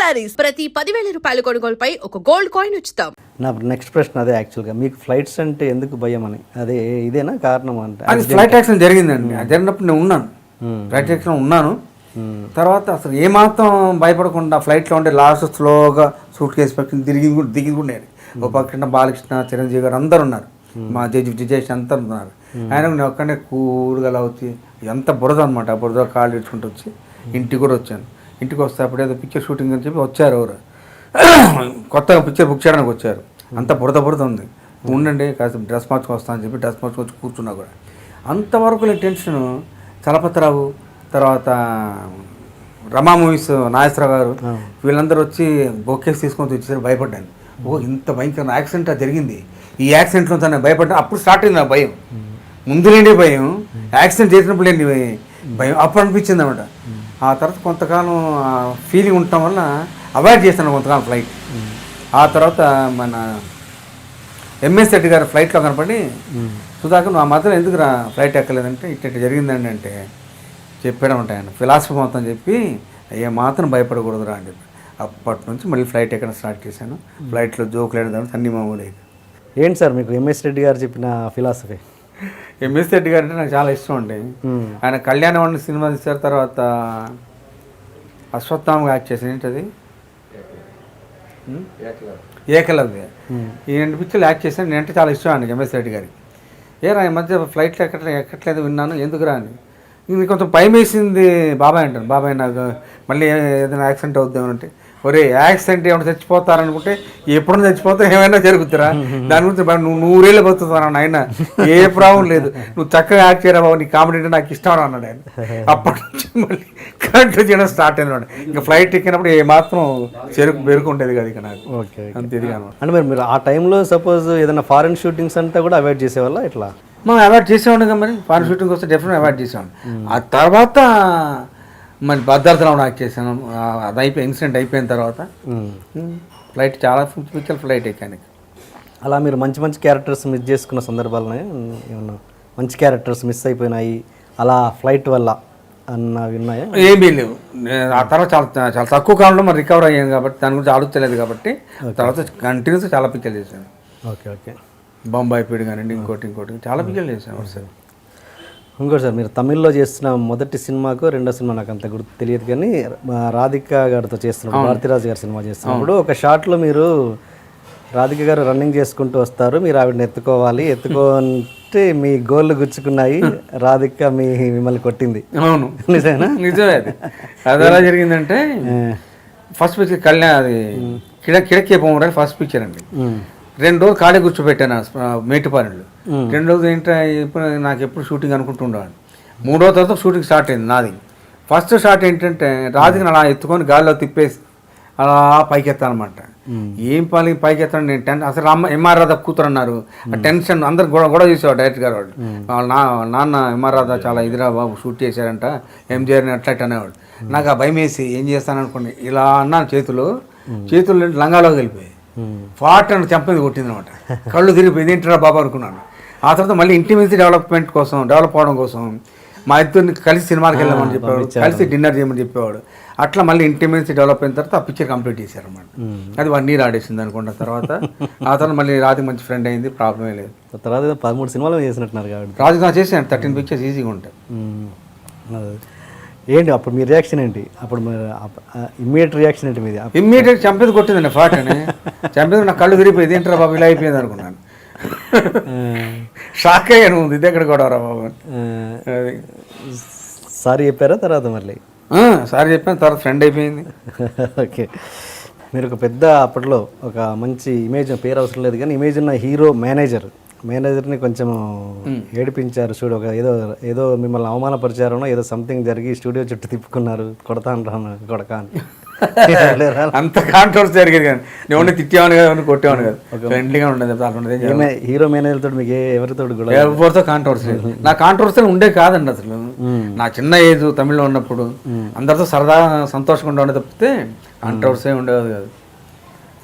శారీస్ ప్రతి 10,000 రూపాయల కొనుగోలుపై ఒక గోల్డ్ కాయిన్ ఉచితం. నా నెక్స్ట్ ప్రశ్న అదే, యాక్చువల్గా మీకు ఫ్లైట్స్ అంటే ఎందుకు భయం అని, అదే ఇదేనా కారణం? అంటే అది ఫ్లైట్ యాక్సిడెంట్ జరిగిందండి. అది జరిగినప్పుడు నేను ఉన్నాను, ఫ్లైట్ యాక్సిడెంట్ ఉన్నాను. తర్వాత అసలు ఏమాత్రం భయపడకుండా ఫ్లైట్లో ఉండే లాస్ట్ స్లోగా సూట్ కేసు పక్కన దిగి కూడా ఒక పక్కన బాలకృష్ణ, చిరంజీవి గారు అందరు ఉన్నారు, మా జడ్జి అంతా ఉన్నారు. ఆయన నేను ఒక్కడే కూల్గా వచ్చి ఎంత బురద అనమాట, ఆ బురద కాళ్ళు ఇచ్చుకుంటూ వచ్చి ఇంటికి కూడా వచ్చాను. ఇంటికి వస్తే అప్పుడు ఏదో పిక్చర్ షూటింగ్ అని చెప్పి వచ్చారు, ఎవరు కొత్తగా పిక్చర్ బుక్ చేయడానికి వచ్చారు. అంత బురద ఉంది, ఉండండి కాస్త డ్రెస్ మార్చుకు వస్తా అని చెప్పి డ్రెస్ మార్చుకు వచ్చి కూర్చున్నా కూడా. అంతవరకు నేను టెన్షను. చలపతిరావు, తర్వాత రమా మూవీస్ నాగేశ్వరరావు గారు, వీళ్ళందరూ వచ్చి బొకేస్ తీసుకొని వచ్చేసరికి భయపడ్డాను. ఓ ఇంత భయంకర యాక్సిడెంట్ జరిగింది, ఈ యాక్సిడెంట్లో తను భయపడ్డా. అప్పుడు స్టార్ట్ అయింది నా భయం. ముందు లేని భయం, యాక్సిడెంట్ చేసినప్పుడు లేని భయం అప్పుడు అనిపించింది అనమాట. ఆ తర్వాత కొంతకాలం ఫీలింగ్ ఉండటం వల్ల అవాయిడ్ చేస్తాను కొంతకాలం ఫ్లైట్. ఆ తర్వాత మన ఎంఎస్ రెడ్డి గారు ఫ్లైట్లో కనపడి, సుధాకర్ నువ్వు ఆ మధ్యలో ఎందుకు ఫ్లైట్ ఎక్కలేదంటే ఇట్లా జరిగిందండి అంటే చెప్పాడమంట ఆయన. ఫిలాసఫీ మొత్తం చెప్పి ఏ మాత్రం భయపడకూడదురా అని చెప్పి అప్పటి నుంచి మళ్ళీ ఫ్లైట్ ఎక్కడ స్టార్ట్ చేశాను. ఫ్లైట్లో జోకులు వేయడం అన్ని మామూలు. ఏంటి సార్ మీకు ఎంఎస్ రెడ్డి గారు చెప్పిన ఫిలాసఫీ? ఎంఎస్ రెడ్డి గారు అంటే నాకు చాలా ఇష్టం అండి. ఆయన కళ్యాణవాణి సినిమా తీశారు, తర్వాత అశ్వత్థామగా యాక్ట్ చేశాను. ఏంటది ఏకలవ్య, ఈ 2 పిక్చర్లు యాక్ట్ చేశాను. నేనంటే చాలా ఇష్టం అండి ఎంఎస్ రెడ్డి గారికి. ఏరా ఈ మధ్య ఫ్లైట్లో ఎక్కట్లేదు విన్నాను, ఎందుకురా అని. ఇది కొంచెం భయం వేసింది బాబాయ్ అంటాను. బాబాయ్ నాకు మళ్ళీ ఏదైనా యాక్సిడెంట్ అవుద్దామని అంటే, ఒరే యాక్సిడెంట్ ఏమైనా చచ్చిపోతారనుకుంటే ఎప్పుడైనా చచ్చిపోతా ఏమైనా జరుగుతురా, దాని గురించి నువ్వు 100 ఏళ్ళు బతుకుతాను ఆయన, ఏ ప్రాబ్లం లేదు, నువ్వు చక్కగా యాక్ట్ చేయరా బాబు, నీ కామెడీ అంటే నాకు ఇష్టం అన్నాడు ఆయన. అప్పటి నుంచి మళ్ళీ కంట్రోల్ చేయడం స్టార్ట్ అయినాడు. ఇంకా ఫ్లైట్ ఎక్కినప్పుడు ఏ మాత్రం బెరుకు ఉండేది కదా ఇక నాకు. ఓకే, అంత ఇది కాను. అంటే మీరు ఆ టైంలో సపోజ్ ఏదైనా ఫారెన్ షూటింగ్స్ అంతా కూడా అవాయిడ్ చేసేవాళ్ళ ఇట్లా? మనం అవాయిడ్ చేసేవాడు కదా, మరి ఫారెన్ షూటింగ్ వస్తే డెఫినెట్ అవాయిడ్ చేసేవాడు. ఆ తర్వాత మరి భద్రాచలం యాక్ట్ చేశాను. అది ఇన్సిడెంట్ అయిపోయిన తర్వాత ఫ్లైట్ చాలా పిక్చర్ ఫ్లైట్ ఎక్కాను. అలా మీరు మంచి మంచి క్యారెక్టర్స్ మిస్ చేసుకున్న సందర్భాలనే ఏమన్నా మంచి క్యారెక్టర్స్ మిస్ అయిపోయినాయి అలా ఫ్లైట్ వల్ల అన్నవి ఉన్నాయా? ఏమీ లేవు. ఆ తర్వాత చాలా చాలా తక్కువ కాలంలో మరి రికవర్ అయ్యాను కాబట్టి దాని గురించి ఆలోచించలేదు కాబట్టి తర్వాత కంటిన్యూస్గా చాలా పిక్చర్లు చేశాను. ఓకే ఓకే, బొంబాయి పీడి కానివ్వండి, ఇంకోటి చాలా పిక్చర్లు చేశాను సార్. ఇంకోటి సార్, మీరు తమిళ్లో చేస్తున్న మొదటి సినిమాకు రెండో సినిమా నాకు అంత గుర్తు తెలియదు, కానీ రాధిక గారితో చేస్తున్నప్పుడు, భారతీరాజు గారి సినిమా చేస్తున్నప్పుడు ఒక షాట్లో మీరు రాధిక గారు రన్నింగ్ చేసుకుంటూ వస్తారు, మీరు ఆవిడని ఎత్తుకుంటే మీ గోళ్ళు గుచ్చుకున్నాయి, రాధిక మిమ్మల్ని కొట్టింది. అవును, నిజమేనా? నిజమే. అది ఎలా జరిగిందంటే ఫస్ట్ పిక్చర్ కళ్యాణ్, అది కిడకే పోవడం ఫస్ట్ పిక్చర్ అండి. 2 రోజులు ఖాళీ కూర్చోబెట్టాను మేటిపాలెంలో. 2 రోజులు ఏంటో ఇప్పుడు నాకు ఎప్పుడు షూటింగ్ అనుకుంటుండేవాడు. 3వ తర్వాత షూటింగ్ స్టార్ట్ అయింది నాది. ఫస్ట్ షాట్ ఏంటంటే రాధికని అలా ఎత్తుకొని గాలిలో తిప్పేసి అలా పైకి ఎత్తానమాట. ఏం పైకి ఎత్తాను నేను అసలు ఎంఆర్ రాధా కూతురు అన్నారు. ఆ టెన్షన్ అందరు గొడవ చేసేవాడు డైరెక్టర్ గారు. వాళ్ళు నాన్న ఎంఆర్ రాధా చాలా ఇదిరా బాబు షూట్ చేశారంట, ఎంజీఆర్ని అట్లా అనేవాడు. నాకు ఆ భయం వేసి ఏం చేస్తాను అనుకోండి, ఇలా అన్నాను, చేతులు లంగాలోకి వెళ్ళిపోయాయి. ఫాట్ అని చెంపది కొట్టింది అనమాట. కళ్ళు తిరిగిపోయింది, ఏంటరా బాబా అనుకున్నాను. ఆ తర్వాత మళ్ళీ ఇంటిమేసి డెవలప్ అవడం కోసం మా ఇద్దరిని కలిసి సినిమాకి వెళ్ళామని చెప్పేవాడు, కలిసి డిన్నర్ చేయమని చెప్పేవాడు. అట్లా మళ్ళీ ఇంటిమేసి డెవలప్ అయిన తర్వాత ఆ పిక్చర్ కంప్లీట్ చేశారన్నమాట. అది 1 year ఆడేసింది అనుకుంటా. తర్వాత ఆ తర్వాత మళ్ళీ రాధి మంచి ఫ్రెండ్ అయింది, ప్రాబ్లమే లేదు. తర్వాత 13 సినిమాలు చేసినట్టున్నారు కాబట్టి రాజు నాకు చేసాను 13 పిక్చర్స్ ఈజీగా ఉంటాయి. ఏంటి అప్పుడు మీ రియాక్షన్ ఏంటి? అప్పుడు ఇమ్మీడియట్ రియాక్షన్ ఏంటి మీది? ఇమ్మీడియట్ చంపేది కొట్టిందండి ఫాట్ అని. చంపేది నాకు కళ్ళు తిరిగిపోయింది, ఏంటరా బాబు ఇలా అయిపోయింది అనుకున్నాను. షాక్ అయ్యాను, ఇది ఎక్కడ కూడా రా బాబు. సారీ చెప్పారా తర్వాత? మళ్ళీ సారీ చెప్పాను, తర్వాత ఫ్రెండ్ అయిపోయింది. ఓకే, మీరు ఒక పెద్ద అప్పట్లో ఒక మంచి ఇమేజ్, పేరు అవసరం లేదు కానీ ఇమేజ్ ఉన్న హీరో మేనేజర్ని కొంచెం ఏడిపించారు చూడు. ఒక ఏదో మిమ్మల్ని అవమానపరిచారనో ఏదో సంథింగ్ జరిగి స్టూడియో చుట్టూ తిప్పుకున్నారు, కొడక అని. అంత కాంట్రవర్సీ జరిగేది కానీ నేను తిట్టేవాను కదా, కొట్టేవాను కదా, ఫ్రెండ్లీగా ఉండేది. హీరో మేనేజర్ తోటి మీకు ఎవరితో కాంట్రవర్సీ లేదు. నా కాంట్రవర్సీ ఉండే కాదండి అసలు. నా చిన్న ఏజ్ తమిళ్లో ఉన్నప్పుడు అందరితో సరదాగా సంతోషంగా ఉండే తప్పితే కాంట్రవర్సీ ఉండేది కాదు.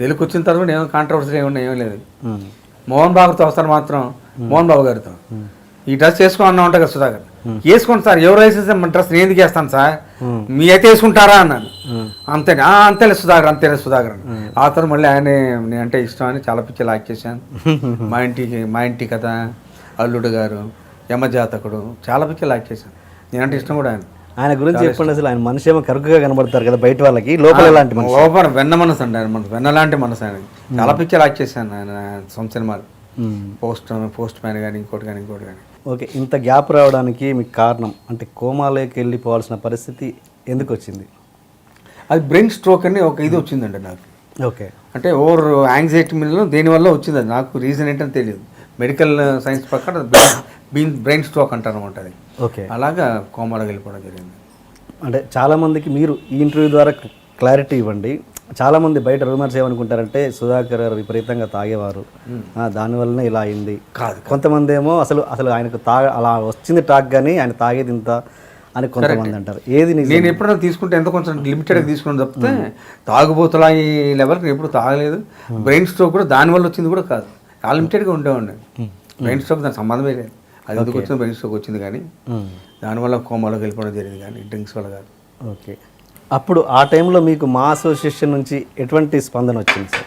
తెలుగు వచ్చిన తర్వాత ఏమో కాంట్రవర్సీ ఏం లేదు. మోహన్ బాబుతో వస్తాను మాత్రం, మోహన్ బాబు గారితో ఈ డ్రెస్ వేసుకోమన్నా ఉంటాయి కదా సుధాకర్, వేసుకోండి సార్, ఎవరు వేసేస్తే మన డ్రెస్ నేను ఎందుకు వేస్తాను సార్, మీ అయితే వేసుకుంటారా అన్నాను. అంతేనే అంతేలే సుధాకర్ అని. ఆ తర్వాత మళ్ళీ ఆయన నేనంటే ఇష్టం అని చాలా పిక్చర్ లాక్ చేశాను. మా ఇంటి కథ, అల్లుడు గారు, యమజాతకుడు, చాలా పిక్చర్ లాక్ చేశాను. నేనంటే ఇష్టం కూడా ఆయన గురించి చెప్పండి. అసలు ఆయన మనిషి ఏమో కరుకుగా కనబడతారు కదా బయట వాళ్ళకి, లోపల ఎలాంటి మనిషి? లోపల వెన్న మనసు అండి ఆయన మనసు, వెన్నలాంటి మనసు ఆయన. చాలా పిక్చర్ లాక్ చేశాను ఆయన సొంత సినిమాలు, పోస్ట్ మ్యాన్ కానీ ఇంకోటి కానీ. ఓకే, ఇంత గ్యాప్ రావడానికి మీకు కారణం అంటే కోమాలోకి వెళ్ళిపోవాల్సిన పరిస్థితి ఎందుకు వచ్చింది? అది బ్రెయిన్ స్ట్రోక్ అని ఒక ఇది వచ్చిందండి నాకు. ఓకే, అంటే ఓవర్ యాంగ్జైటీ మీద దేనివల్ల వచ్చింది, అది నాకు రీజన్ ఏంటని తెలియదు. మెడికల్ సైన్స్ ప్రకారం బ్రెయిన్ స్ట్రోక్ అంటారు అనమాట అది. ఓకే, అలాగా కోమాలోకి వెళ్ళిపోవడం జరిగింది. అంటే చాలామందికి మీరు ఈ ఇంటర్వ్యూ ద్వారా క్లారిటీ ఇవ్వండి. చాలామంది బయట రూమర్స్ ఏమనుకుంటారంటే సుధాకర్ గారు విపరీతంగా తాగేవారు, దానివల్లనే ఇలా అయింది. కాదు, కొంతమంది ఏమో అసలు ఆయనకు అలా వచ్చింది టాక్ కానీ ఆయన తాగేది ఇంత అని కొంతమంది అంటారు. ఏది నేను ఎప్పుడైనా తీసుకుంటే ఎంత కొంచెం లిమిటెడ్గా తీసుకుని తప్పితే తాగుబోతులా ఈ లెవెల్కి ఎప్పుడు తాగలేదు. బ్రెయిన్ స్ట్రోక్ కూడా దానివల్ల వచ్చింది కూడా కాదు, చాలా లిమిటెడ్గా ఉండేవాడిని. బ్రెయిన్ స్ట్రోక్ దానికి సంబంధమే లేదు. అది ఎందుకు వచ్చింది, బ్రెయిన్ స్ట్రోక్ వచ్చింది కానీ దానివల్ల కోమాలోకి వెళ్ళిపోవడం జరిగింది కానీ డ్రింక్స్ వల్ల కాదు. ఓకే, అప్పుడు ఆ టైంలో మీకు మా అసోసియేషన్ నుంచి ఎటువంటి స్పందన వచ్చింది సార్?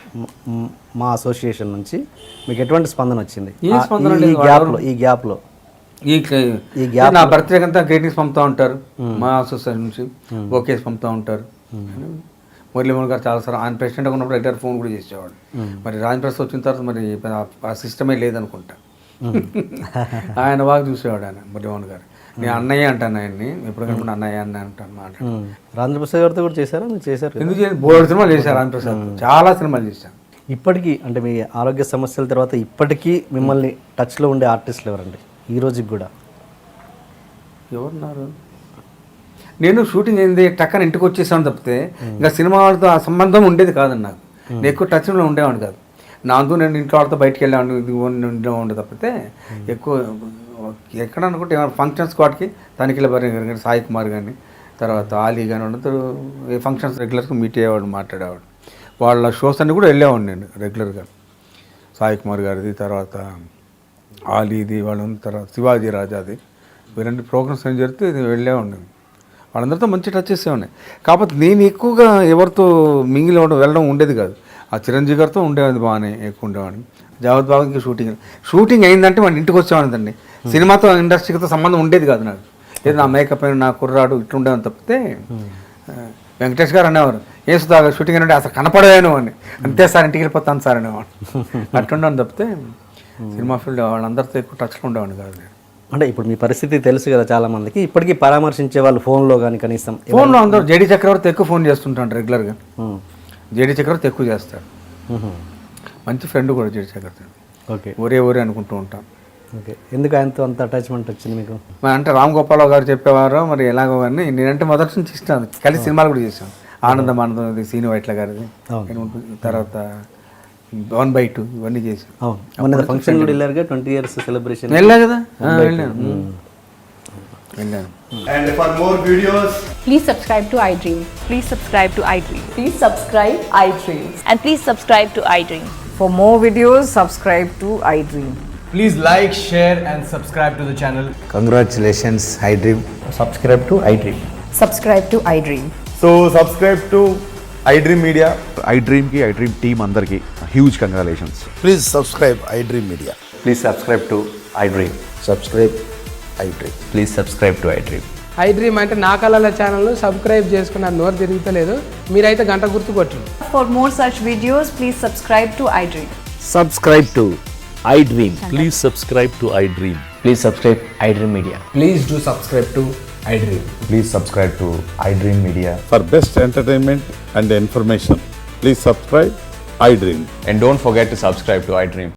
మా అసోసియేషన్ నుంచి మీకు ఎటువంటి స్పందన వచ్చింది ఈ గ్యాప్లో? నా బర్త్డే అంతా గ్రీటింగ్స్ పంపుతూ ఉంటారు, మా అసోసియేషన్ నుంచి ఓకేస్ పంపుతూ ఉంటారు. మురళీమోహన్ గారు చాలాసార్లు ఆయన ప్రెసిడెంట్గా ఉన్నప్పుడు రెగ్యులర్ ఫోన్ కూడా చేసేవాడు. మరి రాజప్రసాద్ వచ్చిన తర్వాత మరి ఆ సిస్టమే లేదనుకుంటా. ఆయన బాగా చూసేవాడు ఆయన మురళీమోహన్ గారు. నేను అన్నయ్య అంటాను ఆయన్ని, ఎప్పుడు కనుక అన్నయ్య అని అంటాను మాట. రాజప్రసాద్ గారితో కూడా చేశారా? మీరు చేశారు? ఎందుకు చేయాలి, బోర్డు సినిమాలు చేశారు రాజప్రసాద్, చాలా సినిమాలు చేశాను. ఇప్పటికీ అంటే మీ ఆరోగ్య సమస్యల తర్వాత ఇప్పటికీ మిమ్మల్ని టచ్లో ఉండే ఆర్టిస్టులు ఎవరండి ఈ రోజుకి కూడా? ఎవరున్నారు? నేను షూటింగ్ అయింది టక్కన ఇంటికి వచ్చేసాను తప్పితే ఇంకా సినిమా వాళ్ళతో ఆ సంబంధం ఉండేది కాదండి నాకు. నేను ఎక్కువ టచ్లో ఉండేవాడిని కాదు. నాతో నేను ఇంట్లో వాళ్ళతో బయటికి వెళ్ళేవాడిని, ఇది ఉండేవాడిని తప్పితే ఎక్కువ ఎక్కడ అనుకుంటే ఏమైనా ఫంక్షన్స్ వాటికి తనిఖీల భరణి గారు కానీ, సాయి కుమార్ కానీ, తర్వాత ఆలీ కానీ అందరూ ఏ ఫంక్షన్స్ రెగ్యులర్గా మీట్ అయ్యేవాడు, మాట్లాడేవాడు. వాళ్ళ షోస్ అన్నీ కూడా వెళ్ళేవాడిని నేను రెగ్యులర్గా. సాయి కుమార్ గారిది, తర్వాత ఆలీది, వాళ్ళందరూ, తర్వాత శివాజీ రాజాది, వీరంటి ప్రోగ్రామ్స్ ఏం జరిగితే వెళ్ళేవాడిని. వాళ్ళందరితో మంచి టచ్ చేసేవాడిని. కాకపోతే నేను ఎక్కువగా ఎవరితో మింగిల్ వెళ్ళడం ఉండేది కాదు. ఆ చిరంజీవి గారితో ఉండేవాడిని, బాగానే ఎక్కువ ఉండేవాడిని. జావద్ బాబు ఇంకా షూటింగ్ అయిందంటే మన ఇంటికి వచ్చేవాడిదండి. సినిమాతో ఇండస్ట్రీతో సంబంధం ఉండేది కాదు నాకు. ఏదో నా మేకప్ అయిన నా కుర్రాడు ఇట్లా ఉండేవాని తప్పితే. వెంకటేష్ గారు అనేవారు, ఏ సుధాకర్ షూటింగ్ అంటే అసలు కనపడేను అని. అంతే సార్, ఇంటికి వెళ్ళిపోతాను సార్ అనేవాడు. అట్లుండేవాని తప్పితే సినిమా ఫీల్డ్ వాళ్ళందరితో ఎక్కువ టచ్లో ఉండేవాడిని కాదు. అంటే ఇప్పుడు మీ పరిస్థితి తెలుసు కదా చాలా మందికి, ఇప్పటికీ పరామర్శించే వాళ్ళు ఫోన్లో కానీ కనీసం? ఫోన్లో అందరూ జేడీ చక్రవర్తి ఎక్కువ ఫోన్ చేస్తుంటాడు రెగ్యులర్గా. జేడీ చక్రవర్తి ఎక్కువ చేస్తాడు, మంచి ఫ్రెండ్ కూడా జేడీ చక్రవర్తి. ఓకే, ఒరే అనుకుంటూ ఉంటాం. ఓకే, ఎందుకు ఆయనతో అంత అటాచ్మెంట్ వచ్చింది మీకు? అంటే రామ్ గోపాలరావు గారు చెప్పేవారు మరి ఎలాగో కానీ నేనంటే మొదటి నుంచి ఇష్టం. కలిసి సినిమాలు కూడా చేశాను. ఆనందం సీను వైట్ల గారిది, తర్వాత 1/2 ఇవన్నీ చేశాను. అవును, ఫంక్షన్ కూడా వెళ్ళారు 20 years సెలబ్రేషన్. వెళ్ళా కదా, వెళ్ళాను. And for more videos, please subscribe to iDream. Please subscribe to iDream. Please subscribe iDream. And please subscribe to iDream. For more videos, subscribe to iDream. please like, share and subscribe to the channel. Congratulations, iDream. Subscribe to iDream. Subscribe to iDream. So subscribe to iDream Media. iDream की iDream team अंदर की huge congratulations. Please subscribe iDream Media. Please subscribe to iDream. Subscribe iDream. Please subscribe to iDream. iDream అంటే నా కళల channel subscribe చేసుకున్న నోరు తిరుగుతలేదు, మీరైతే గంట గుర్తు కొట్టండి. For more such videos, please subscribe to iDream. Subscribe to iDream. Please subscribe to iDream. Please subscribe iDream Media. Please do subscribe to iDream. Please subscribe to iDream Media. For best entertainment and information, please subscribe iDream. And don't forget to subscribe to iDream.